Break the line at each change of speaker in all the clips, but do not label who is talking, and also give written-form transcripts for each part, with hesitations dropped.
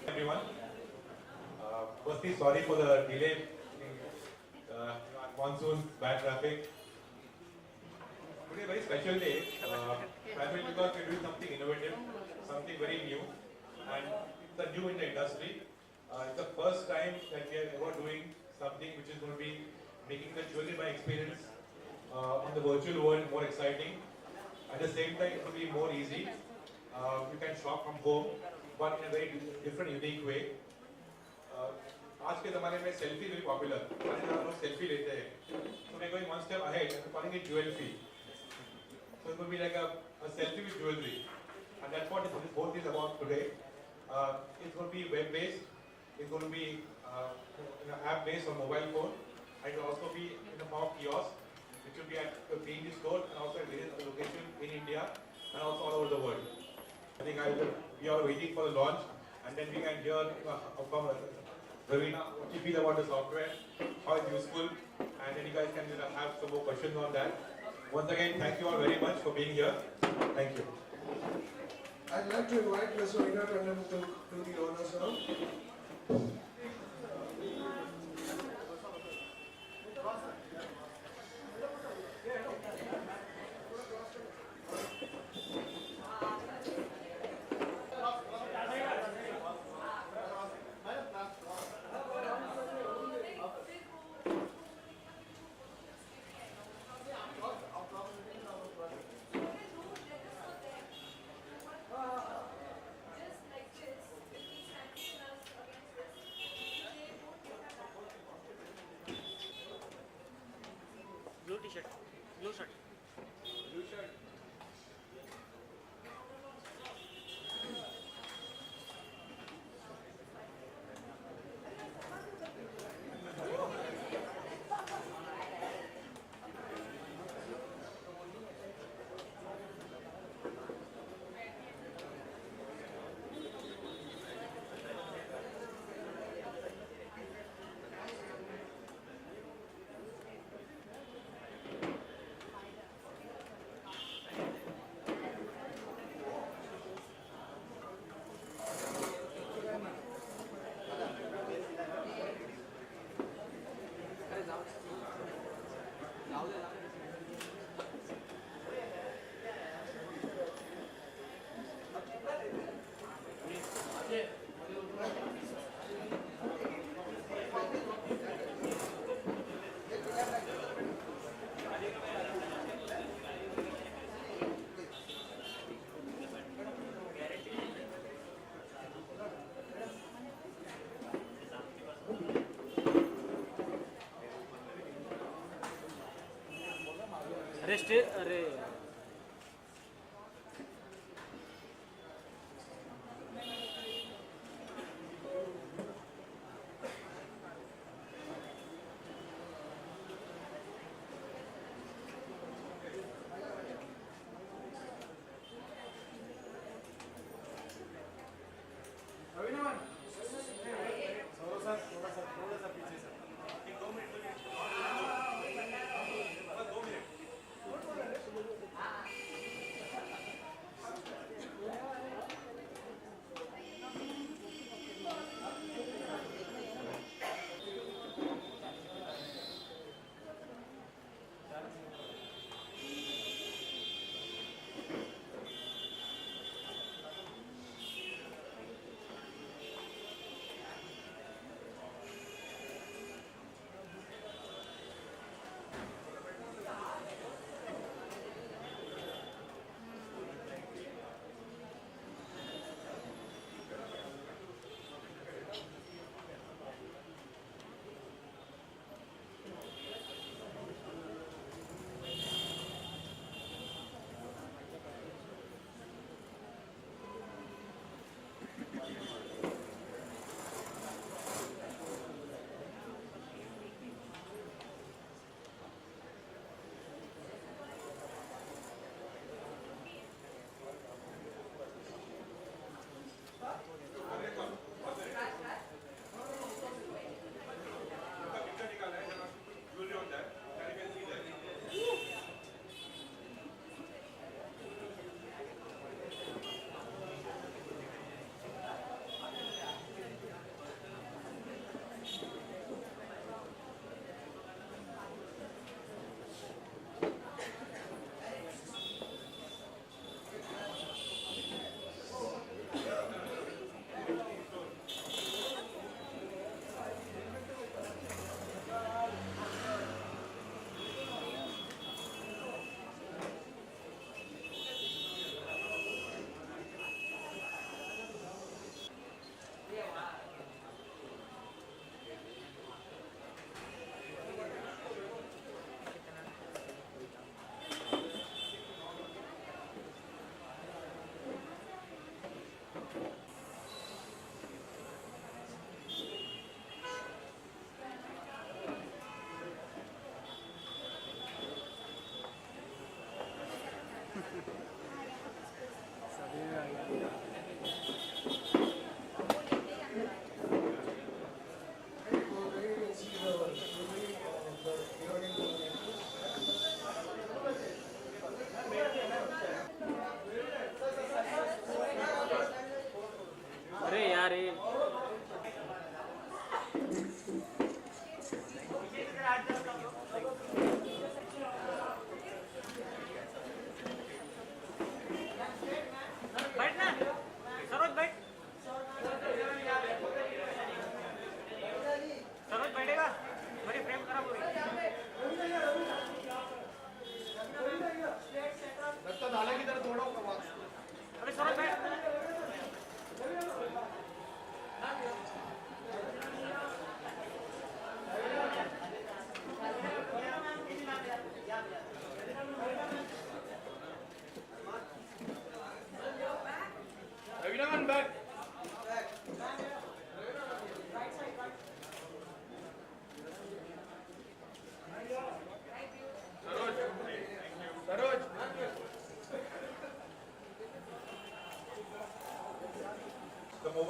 Everyone, firstly, sorry for the delay. Monsoon, bad traffic. Today, a very special day, primarily because we're doing something innovative, something very new, and it's a new in the industry. It's the first time that we are ever doing something which is going to be making the jewelry by experience in the virtual world more exciting. At the same time, it will be more easy. You can shop from home, but in a very different, unique way. आज के ज़माने में selfie very popular. सारे लोग selfie लेते हैं. So we're going one step ahead and calling it jewelry. So it will be like a selfie with jewelry, and that's what this whole thing is about today. It's going to be web-based. It's going to be app-based on mobile phone. And it will also be in the form of kiosk, which will be at the PNG store and also at various other locations in India and also all over the world. I think we are waiting for the launch, and then we can hear from Ravina what you feel about the software, how it's useful, and then you guys can have some more questions on that. Once again, thank you all very much for being here. Thank you.
I'd like to invite Ms. Ravina Tandon to do the honors now.
Blue t-shirt, blue shirt.
Blue shirt.
अरे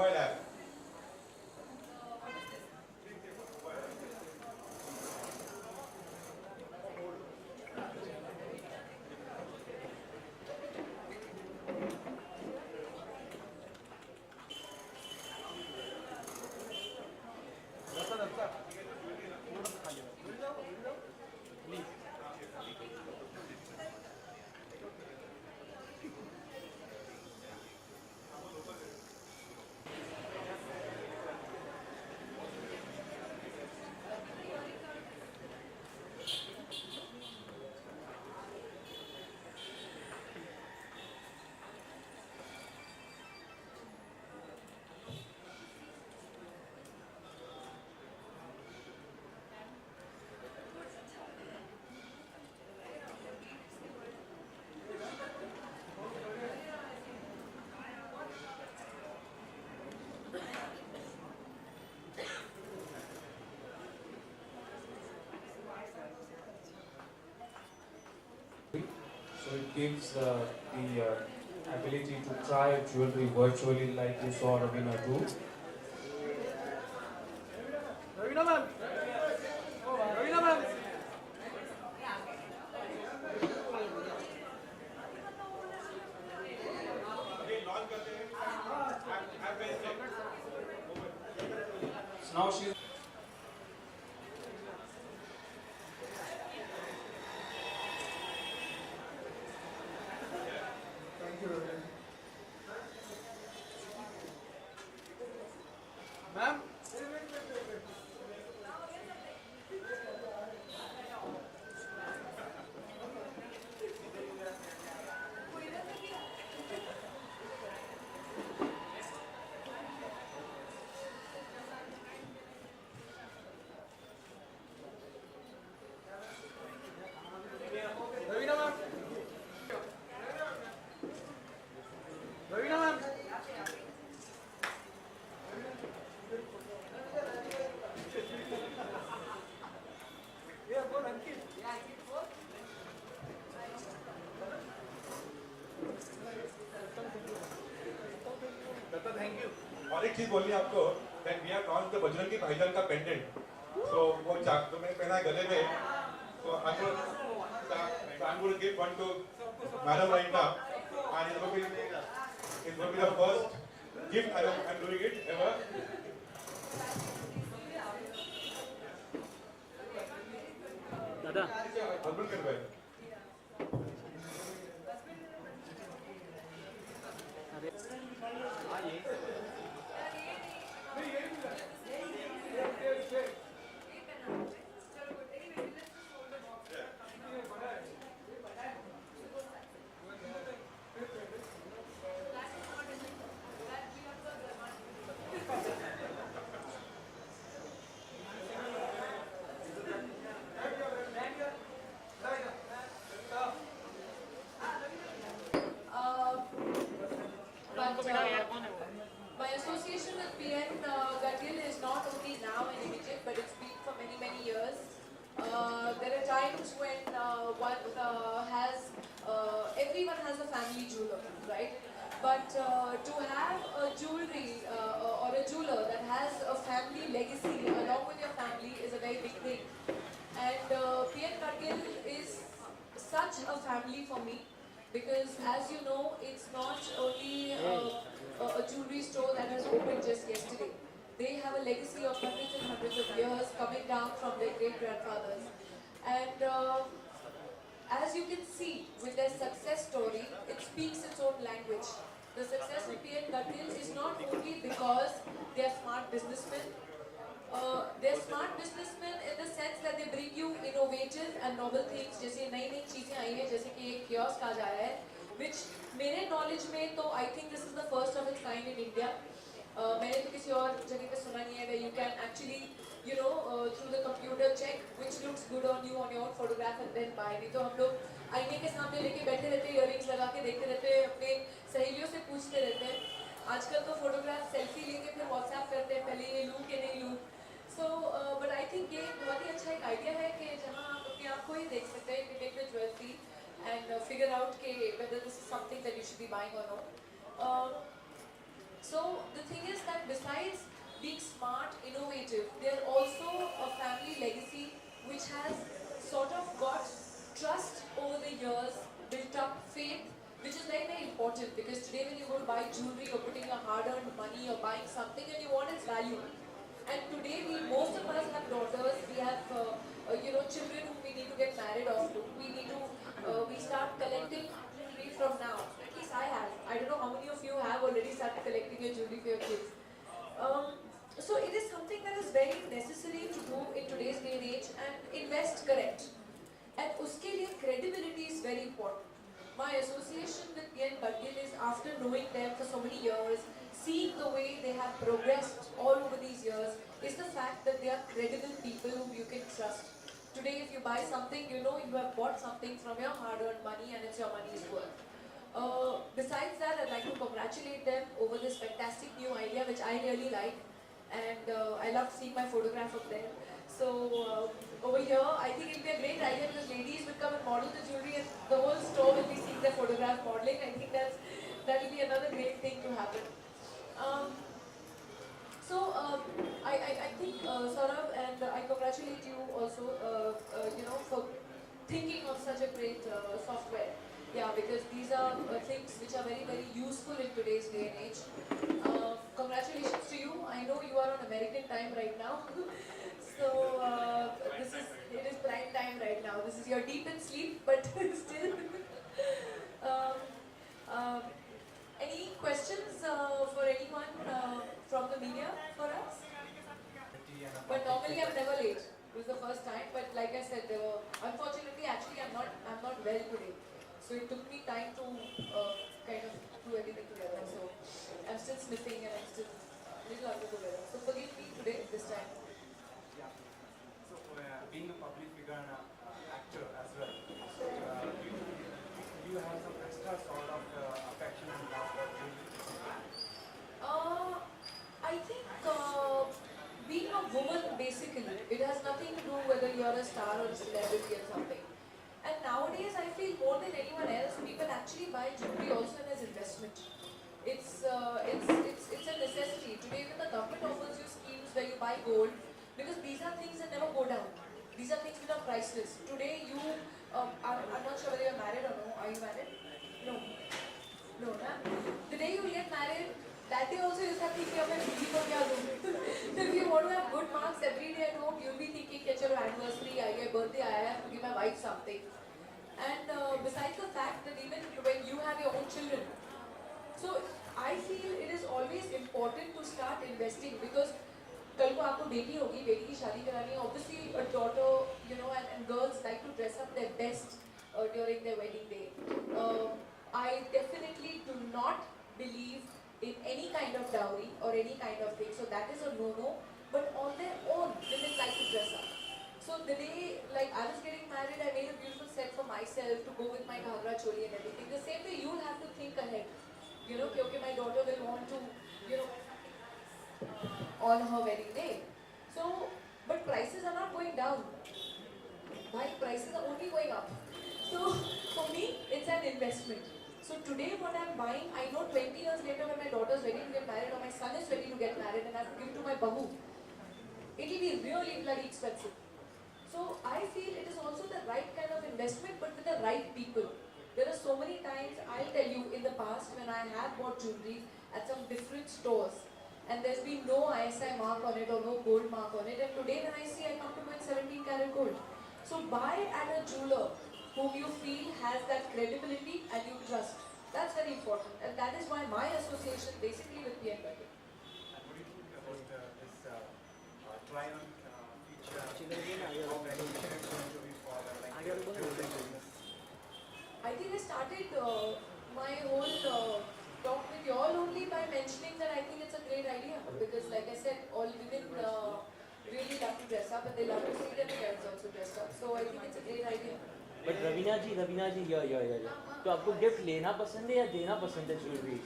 mobile app.
So it gives the ability to try jewelry virtually like you saw Ravina do.
Ravina ma'am. Ravina ma'am.
So now she's
Thank you, Ravina. Ma'am. Ravina ma'am. Ravina ma'am. Yeah, go Ankit. Datta, thank you.
और एक चीज बोलनी है आपको that we have launched the Bajrangi भाईजान का pendant. So वो जो मैंने पहना है गले में, so I'm going to give one to Madam right now, and it's going to be the first gift I'm doing it ever.
दादा
Husband can wear.
But
बेटा यार कौन है वो
my association with PN Gadgil is not only now and immediate, but it's been for many, many years. There are times when everyone has a family jeweler, right? But to have a jewelry or a jeweler that has a family legacy along with your family is a very big thing. And PN Gadgil is such a family for me. Because as you know, it's not only a jewelry store that has opened just yesterday. They have a legacy of hundreds and hundreds of years coming down from their great-grandfathers. And as you can see with their success story, it speaks its own language. The success of PN Gadgil is not only because they are smart businessmen. They're smart businessmen in the sense that they bring you innovative and novel things. जैसे नई नई चीजें आई हैं, जैसे कि एक kiosk आ जाया है, which मेरे knowledge में तो I think this is the first of its kind in India. मैंने तो किसी और जगह पे सुना नहीं है where you can actually, you know, through the computer check which looks good on you on your own photograph and then buy. नहीं तो हम लोग आईने के सामने लेके बैठे रहते हैं, earrings लगा के देखते रहते हैं, अपने सहेलियों से पूछते रहते हैं. आजकल तो फोटोग्राफ सेल्फी लेके फिर व्हाट्सएप करते हैं, पहले ये लूँ कि नहीं लूँ. So, but I think ये बहुत ही अच्छा एक आइडिया है कि जहाँ आप अपने आप को ही देख सकते हैं, take the jewelry and figure out कि whether this is something that you should be buying or not. So the thing is that besides being smart, innovative, they are also a family legacy which has sort of got trust over the years, built up faith, which is very, very important because today when you go to buy jewelry, you're putting your hard-earned money, you're buying something and you want its value. And today, most of us have daughters, we have, children whom we need to get married off to. We start collecting jewelry from now. At least I have. I don't know how many of you have already started collecting your jewelry for your kids. So it is something that is very necessary to do in today's day and age and invest correct. And uske liye credibility is very important. My association with PN Budget is after knowing them for so many years, seeing the way they have progressed all over these years, is the fact that they are credible people whom you can trust. Today, if you buy something, you know you have bought something from your hard-earned money and it's your money's worth. Besides that, I'd like to congratulate them over this fantastic new idea, which I really like, and I love seeing my photograph of them. So over here, I think it'll be a great idea because ladies will come and model the jewelry, and the whole store will be seeing their photograph modeling. I think that will be another great thing to happen. I think Saurabh, and I congratulate you also, for thinking of such a great software. Yeah, because these are things which are very, very useful in today's day and age. Congratulations to you. I know you are on American time right now. So it is prime time right now. This is your deep in sleep, but still. um, um, any questions for anyone from the media for us? But normally I'm never late. It was the first time, but like I said, unfortunately, actually, I'm not well today. So it took me time to kind of do everything together. So I'm still sniffing and I'm still a little under the weather. So forgive me today, this time.
Yeah. So being a public figure and an actor as well, do you have some extra sort of affection and love for jewelry?
I think being a woman, basically, it has nothing to do whether you are a star or a celebrity or something. And nowadays, I feel more than anyone else, people actually buy jewelry also as investment. It's a necessity. Today, even the government offers you schemes where you buy gold because these are things that never go down. These are things which are priceless. Today, I'm not sure whether you're married or no. Are you married? No. No, na? The day you get married, that day also you start thinking of a baby ko kya do. So if you want to have good marks every day at home, you'll be thinking, कि चलो anniversary आ गया, birthday आया, I have to give my wife something. And besides the fact that even when you have your own children, so I feel it is always important to start investing because कल को आपको बेटी होगी, बेटी की शादी करानी है. Obviously, a daughter, and girls like to dress up their best during their wedding day. I definitely do not believe in any kind of dowry or any kind of thing. So that is a no-no. But on their own, women like to dress up. So the day, like I was getting married, I made a beautiful set for myself to go with my ghagra choli and everything. The same way you'll have to think ahead. Okay, my daughter will want to, on her wedding day. So, but prices are not going down. Right? Prices are only going up. So for me, it's an investment. So today what I'm buying, I know 20 years later when my daughter is ready to get married or my son is ready to get married and I have to give it to my babu, it will be really bloody expensive. So I feel it is also the right kind of investment but with the right people. There are so many times, I'll tell you, in the past when I have bought jewelry at some different stores and there's been no ISI mark on it or no gold mark on it, and today when I see, I come to buy 17 karat gold. So buy at a jeweler whom you feel has that credibility and you trust. That's very important, and that is why my association basically with PN Budget.
And what do you think about this try-on feature of education is going to be for jewelry business?
I think I started my whole talk with you all only by mentioning that I think it's a great idea because like I said, all women really love to dress up and they love to see their friends also dressed up. So I think it's a great idea.
But Raveena ji ये तो आपको gift लेना पसंद है या देना पसंद है ज्वेलरी?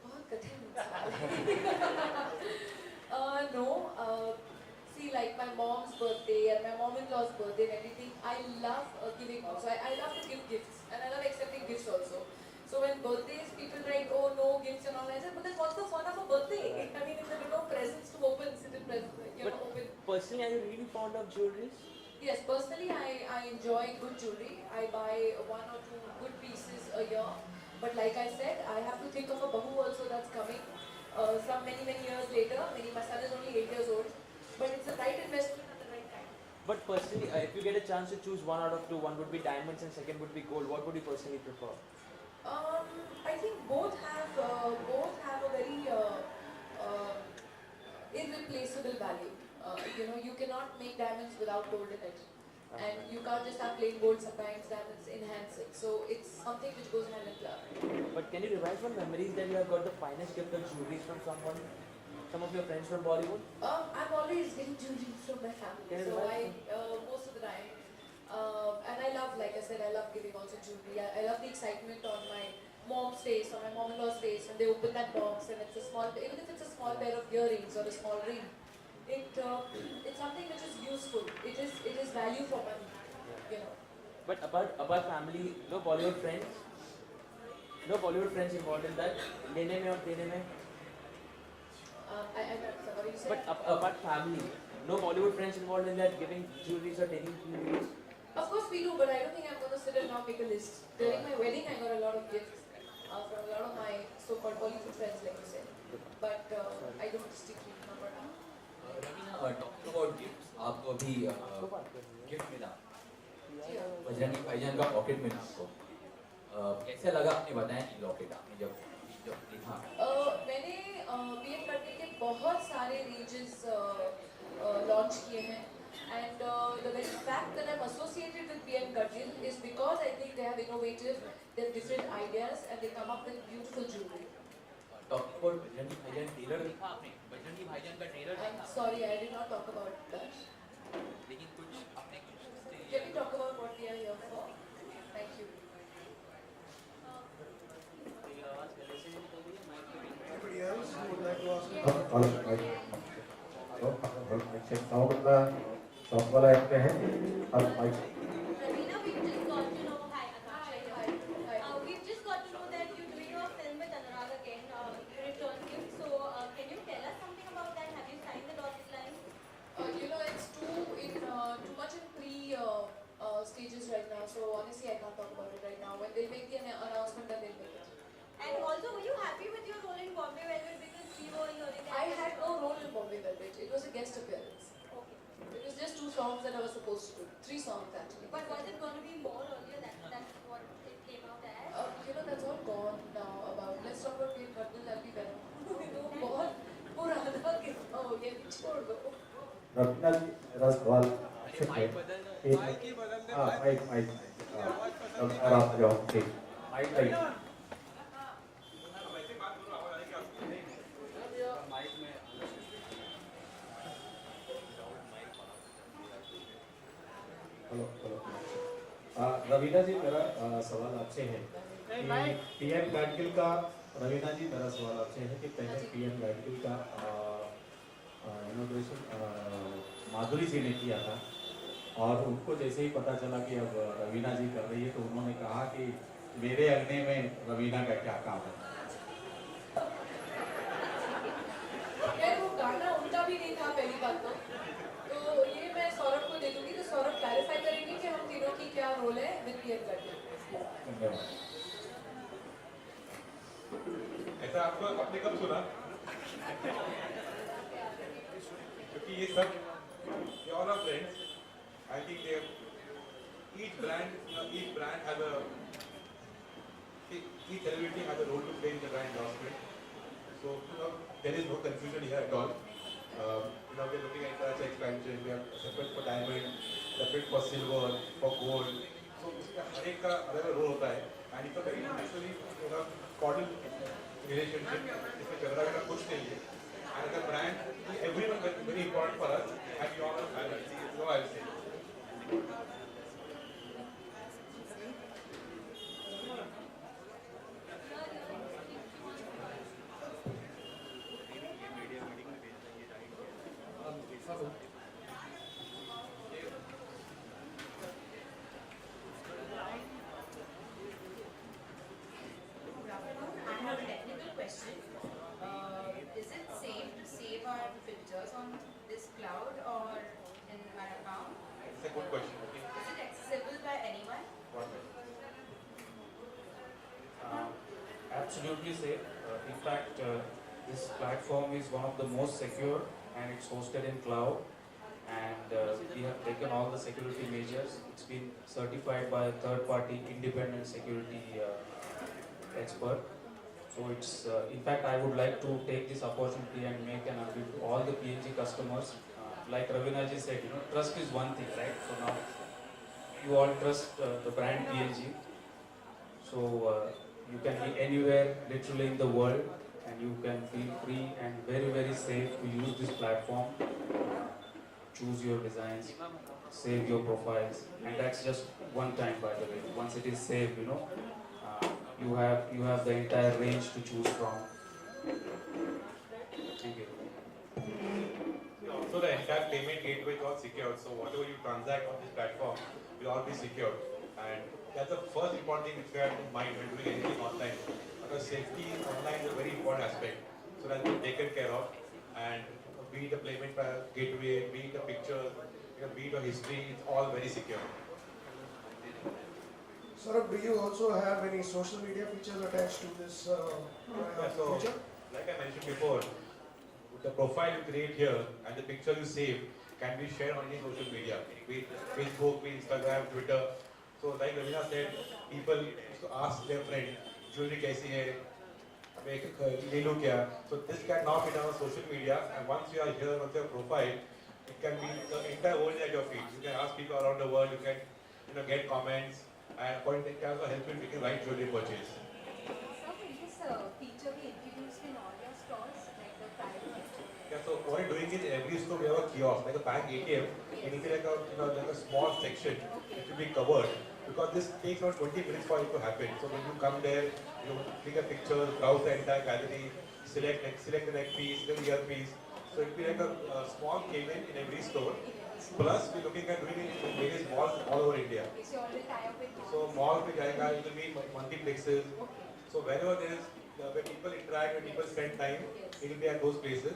बहुत कठिन No, see, like my mom's birthday and my mom-in-law's birthday and everything, I love giving also. I love to give gifts and I love accepting gifts also. So when birthdays, people write, oh no gifts and all. I said, but then what's the fun of a birthday? I mean, if there are no presents to open, sit in presents,
But
open.
personally, are you really fond of jewelry?
Yes, personally, I enjoy good jewelry. I buy one or two good pieces a year. But like I said, I have to think of a bahu also that's coming. Some many years later. My son is only 8 years old. But it's the right investment at the right time.
But personally, if you get a chance to choose one out of two, one would be diamonds and second would be gold. What would you personally prefer?
I think both have a very irreplaceable value. You cannot make diamonds without gold in it, and you can't just have plain gold. Sometimes diamonds enhance it, so it's something which goes hand in glove.
But can you revise some memories that you have got the finest gift of jewelry from someone? Some of your friends from Bollywood?
I'm always getting jewelry from my family,
Can you
so
revise
most of the time. And I love, like I said, I love giving also jewelry. I love the excitement on my mom's face, on my mom-in-law's face when they open that box and it's a small, even if it's a small pair of earrings or a small ring, it's something which is useful. It is value for money, you know.
But about family, no Bollywood friends? No Bollywood friends involved in that? Lene mein or dene mein?
I'm not sure what you said.
But about family, no Bollywood friends involved in that, giving jewelries or taking jewelries?
Of course we do, but I don't think I'm going to sit and now make a list. During my wedding, I got a lot of gifts from a lot of my so-called Bollywood friends, like you said. But I don't distinctly remember now.
Talking about gifts, आपको अभी gift मिला,
Yeah.
Bajrangi भाईजान का pocket मिला आपको, कैसे लगा आपने बताया कि लॉकेट आपने जब देखा?
मैंने PM Kartil के बहुत सारे रेंजेस लॉन्च किए हैं, and the very fact that I'm associated with PM Kartil is because I think they have innovative, they have different ideas, and they come up with beautiful jewelry.
Talking about Bajrangi भाईजान trailer देखा आपने? बजरंगी भाईजान का trailer
I'm
देखा?
sorry, I did not talk about that.
लेकिन कुछ आपने कुछ
Can we talk about what we are here for? Thank you.
Anybody else who would like to ask a
shop वाला ऐप पे है अब mic
Ravina, we've just got to know. Hi,
Hi,
Akash.
hi, hi.
We've just got to know that you're doing a film with Anurag again, Return Gift. So, can you tell us something about that? Have you signed the dotted line?
It's too much in pre stages right now. So honestly, I can't talk about it right now. When they make the announcement, then they'll make it.
And also, were you happy with your role in Bombay Velvet? Because we were hearing that.
I had no role in Bombay Velvet. It was a guest appearance.
Okay.
It was just 2 songs that I was supposed to do. 3 songs actually.
But was it going to be more earlier? That's what it came out as.
That's all gone now. Let's talk about PM Kartil. That'll be better. बहुत पुराना किस्सा हो गया, छोड़ दो.
रवीना जी मेरा सवाल
अरे माइक बदलना,
माइक ही बदल दे,
हाँ माइक और आप जाओ ठीक माइक लाइक हेलो रवीना जी मेरा सवाल आपसे है कि पीएम गाडगिल का रवीना जी मेरा सवाल आपसे है कि पहले पीएम गाडगिल का इनॉग्रेशन माधुरी जी ने किया था और उनको जैसे ही पता चला कि अब रवीना जी कर रही है तो उन्होंने कहा कि मेरे अगने में रवीना का क्या काम है।
यार वो गाना उनका भी नहीं था पहली बात तो ये मैं सौरभ को दे दूंगी तो सौरभ क्लैरिफाई करेंगे कि हम तीनों की क्या रोल है विद पीएम गाडगिल.
धन्यवाद।
ऐसा आपको आपने कब सुना? क्योंकि ये सब all our friends, I think they each brand has each celebrity has a role to play in the brand endorsement. So there is no confusion here at all. We're looking at such expansion. We have separate for diamond, separate for silver, for gold. So हर एक का अलग role होता है. And it's a very naturally cordial relationship. इसमें झगड़ा करना कुछ नहीं है. And the brand, everyone is very important for us. And you all are family. So I'll say.
absolutely safe. In fact, this platform is one of the most secure and it's hosted in cloud. And we have taken all the security measures. It's been certified by a third-party independent security expert. So it's, in fact, I would like to take this opportunity and make an appeal to all the PNG customers. Like Ravina ji said, trust is one thing, right? So now you all trust the brand PNG. So you can be anywhere, literally in the world, and you can feel free and very, very safe to use this platform. Choose your designs, save your profiles, and that's just one time, by the way. Once it is saved, you have the entire range to choose from. Thank you.
Also, the entire payment gateway is all secured. So whatever you transact on this platform will all be secured. And that's the first important thing which we have in mind when doing anything online. Because safety online is a very important aspect. So that's been taken care of. And be it the payment gateway, be it the pictures, be it the history, it's all very secure.
Saurabh, do you also have any social media features attached to this
So,
feature?
like I mentioned before, the profile you create here and the picture you save can be shared on any social media, be it Facebook, be it Instagram, Twitter. So like Ravina said, people used to ask their friend, jewelry kaisi hai, le lo kya. So this can now be done on social media, and once you are here on your profile, it can be the entire world at your feet. You can ask people around the world, you can get comments, and it can also help you in making right jewelry purchase.
Sir, will this feature be introduced in all your stores, like the private?
Yeah, so what we're doing is every store we have a kiosk, like a bank ATM. It will be like a small section. It will be covered because this takes around 20 minutes for it to happen. So when you come there, you click a picture, browse the entire gallery, select the neck piece, the ear piece. So it will be like a small cabin in every store. Plus, we're looking at doing it in various malls all over India.
So you already tie up with
So mall pe jayega, it will be multiplexes. So wherever there is where people interact, where people spend time, it will be at those places.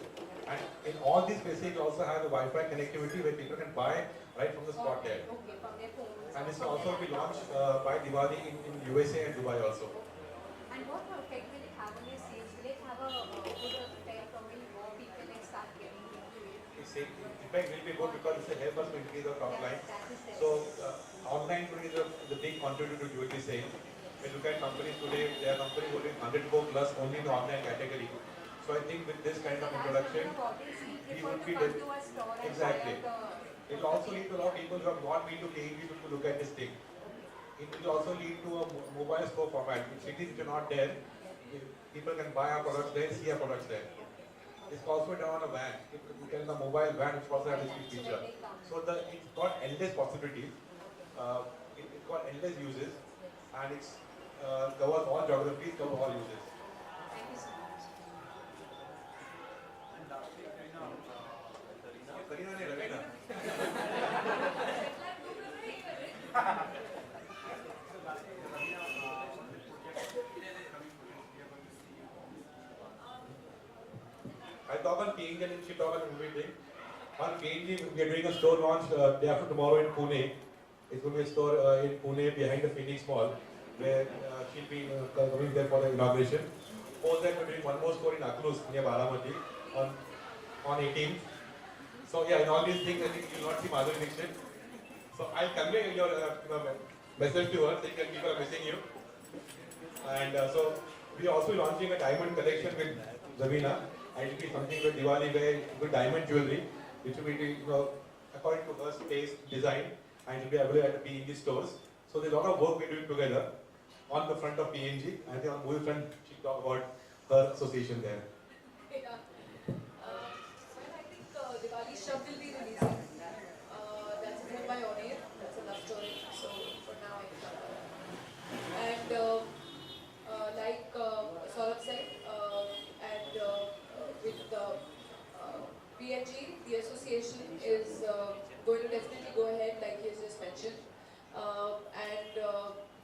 And in all these places, you also have the Wi-Fi connectivity where people can buy right from the spot there.
Okay, from their phones.
And this will also be launched by Diwali in USA and Dubai also.
And what effect will it have on your sales? Will it have a good effect on when more people start getting into it?
In fact, it will be good because it will help us to increase our top line. So online today is a big contributor to jewelry sale. When you look at companies today, there are companies who are doing 100 crore plus only in the online category. So I think with this kind of introduction, we would be exactly. It will also lead to a lot of people who have not been to KEB to look at this thing. It will also lead to a mobile store format. In cities which are not there, people can buy our products there, see our products there. It's also done on a van. It can a mobile van which also has this feature. So it's got endless possibilities. It's got endless uses, and it's covers all geographies, covers all uses.
Thank you so much.
And lastly,
Karina ne Ravina. I talk on PNG and she talk on everything. On PNG, we are doing a store launch day after tomorrow in Pune. It's going to be a store in Pune behind the Phoenix Mall, where she'll be coming there for the inauguration. Post that, we're doing one more store in Aklus near Baramati on 18th. So yeah, in all these things, I think you'll not see Madhuri Dixit. So I'll convey your message to her, saying that people are missing you. And so we are also launching a diamond collection with Ravina. And it will be something with Diwali where good diamond jewelry, which will be according to her taste, design, and it will be available at the PNG stores. So there's a lot of work we're doing together on the front of PNG, and then on the front, she talked about her association there.
Yeah. Well, I think Diwali Shab will be releasing. That's a Mumbai on air. That's a love story. So for now, and like Saurabh said, and with PNG, the association is going to definitely go ahead, like he has just mentioned.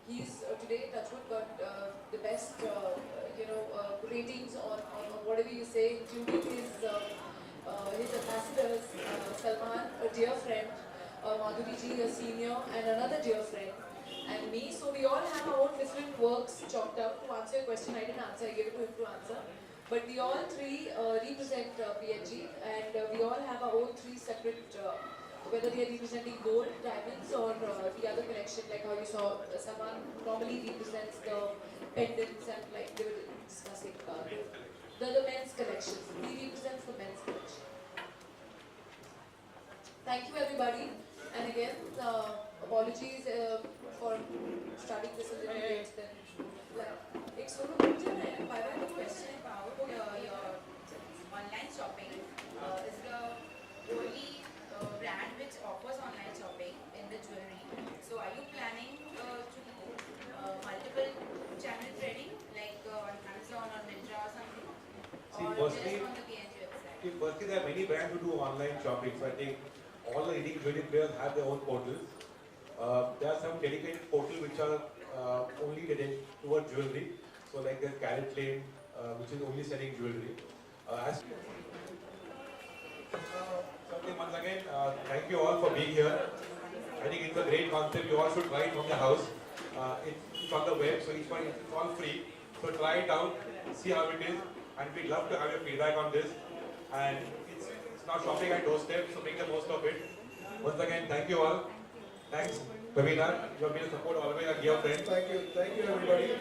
He's today, Touchwood, got the best, ratings on whatever you say, including his ambassadors, Salman, a dear friend, Madhuri ji, a senior, and another dear friend. and me. So we all have our own different works chalked out. To answer your question, I didn't answer. I gave it to him to answer. But we all three represent PNG, and we all have our own three separate. Whether they are representing gold, diamonds, or the other collection, like how you saw, Saman normally represents the pendants and like they were discussing the men's collection. He represents the men's collection. Thank you everybody, and again apologies for starting this a little late. Then, like,
I have a question about your online shopping. Is the only brand which offers online shopping in the jewelry. So are you planning to do multiple channel trading like on Amazon or Myntra or something? Or just on the PNG website?
Firstly, there are many brands who do online shopping. So I think all the leading jewelry players have their own portals. There are some dedicated portals which are only dedicated towards jewelry. So like there's Carrot Lane, which is only selling jewelry. Once again, thank you all for being here. I think it's a great concept. You all should try it from the house. It's on the web, so it's all free. So try it out, see how it is, and we'd love to have your feedback on this. And it's not shopping at doorstep, so make the most of it. Once again, thank you all. Thanks, Ravina. You have been a support always and dear friend.
Thank you everybody.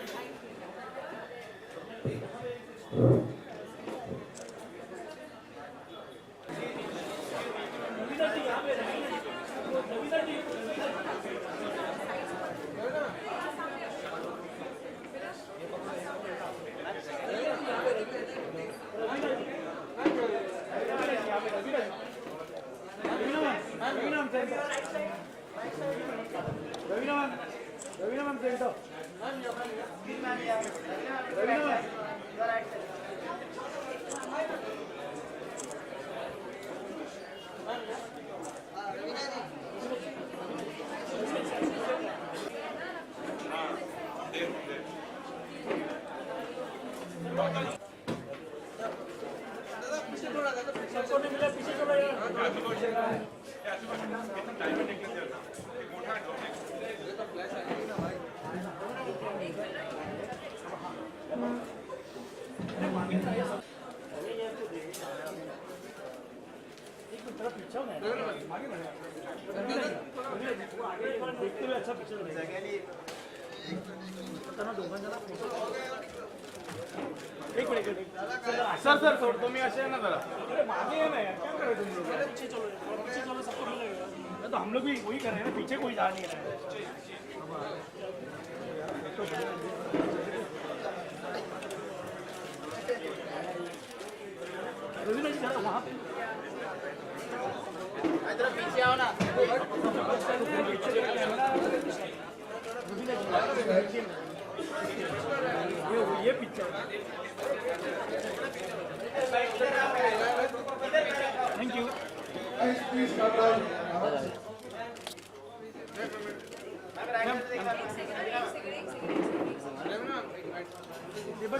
देखते हुए अच्छा picture एक minute sir sir सोडतो मी असे ना जरा मागे है ना यार क्या कर रहे तुम लोग पीछे चलो सबको मिलेगा तो हम लोग भी वही कर रहे हैं ना पीछे कोई जा नहीं रहा है रवीना जी जरा वहाँ पे इधर पीछे आओ ना ये picture thank you
Please come down.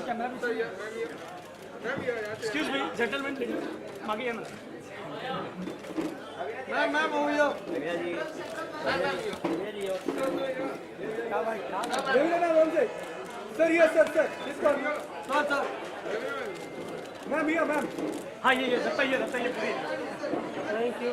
Camera excuse me gentleman मागे या ना मैम हो यो सर ये सर मैम ये मैम हाँ ये लगता है थैंक यू